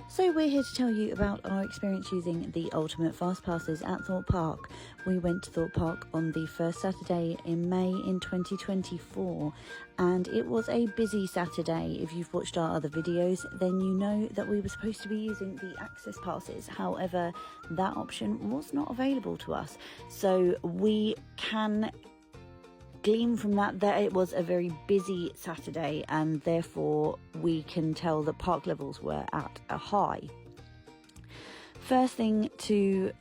So we're here to tell you about our experience using the Ultimate Fast Passes at Thorpe Park. We went to Thorpe Park on the first Saturday in May in 2024, and it was a busy Saturday. If you've watched our other videos, then you know that we were supposed to be using the access passes. However, that option was not available to us. So we can glean from that it was a very busy Saturday, and therefore we can tell that park levels were at a high. First thing to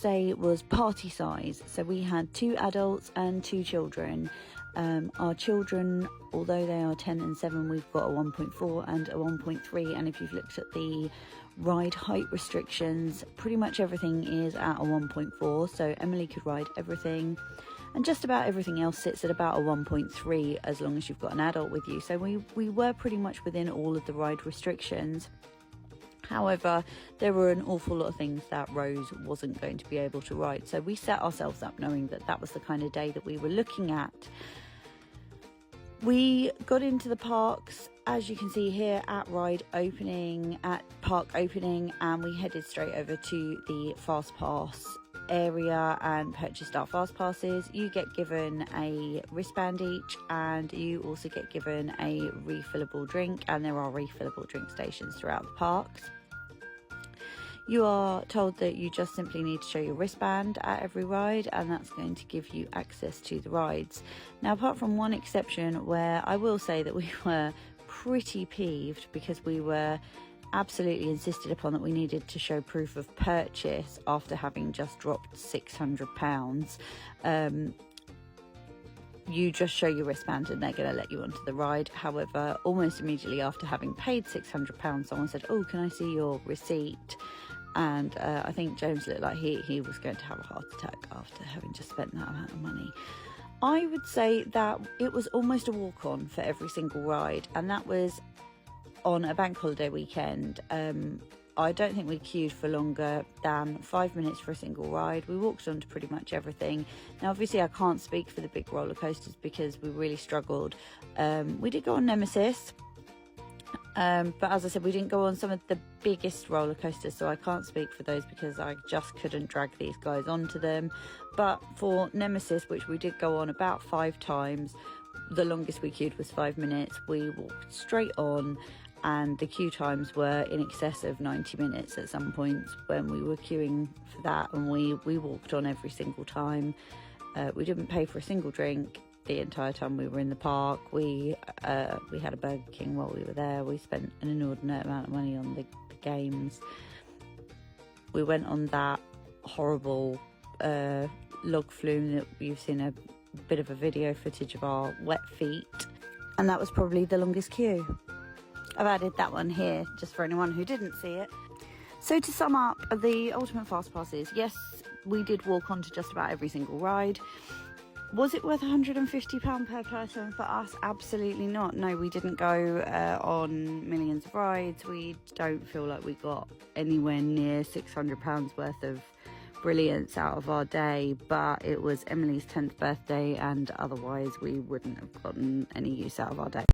say was party size. So we had 2 adults and 2 children. Our children, although they are 10 and 7, we've got a 1.4 and a 1.3, and if you've looked at the ride height restrictions, pretty much everything is at a 1.4, so Emily could ride everything, and just about everything else sits at about a 1.3 as long as you've got an adult with you. So we were pretty much within all of the ride restrictions. However, there were an awful lot of things that Rose wasn't going to be able to ride, so we set ourselves up knowing that that was the kind of day that we were looking at. We got into the parks, as you can see here, at park opening, and we headed straight over to the fast pass area and purchased our fast passes. You get given a wristband each, and you also get given a refillable drink, and there are refillable drink stations throughout the parks. You are told that you just simply need to show your wristband at every ride, and that's going to give you access to the rides. Now, apart from one exception where I will say that we were pretty peeved because we were absolutely insisted upon that we needed to show proof of purchase after having just dropped £600. You just show your wristband and they're going to let you onto the ride. However, almost immediately after having paid £600, someone said, "Oh, can I see your receipt?" And I think James looked like he was going to have a heart attack after having just spent that amount of money. I would say that it was almost a walk-on for every single ride, and that was on a bank holiday weekend. I don't think we queued for longer than 5 minutes for a single ride. We walked on to pretty much everything. Now, obviously, I can't speak for the big roller coasters because we really struggled. We did go on Nemesis, but as I said, we didn't go on some of the biggest roller coasters, so I can't speak for those because I just couldn't drag these guys onto them. But for Nemesis, which we did go on about 5 times, the longest we queued was 5 minutes. We walked straight on, and the queue times were in excess of 90 minutes at some points when we were queuing for that, and we walked on every single time. We didn't pay for a single drink the entire time we were in the park. We had a Burger King while we were there. We spent an inordinate amount of money on the games. We went on that horrible log flume that you've seen a bit of a video footage of our wet feet, and that was probably the longest queue. I've added that one here just for anyone who didn't see it. So to sum up, the Ultimate Fast Passes, yes, we did walk on to just about every single ride. Was it worth £150 per person for us? Absolutely not. No, we didn't go on millions of rides. We don't feel like we got anywhere near £600 worth of brilliance out of our day, but it was Emily's 10th birthday, and otherwise we wouldn't have gotten any use out of our day.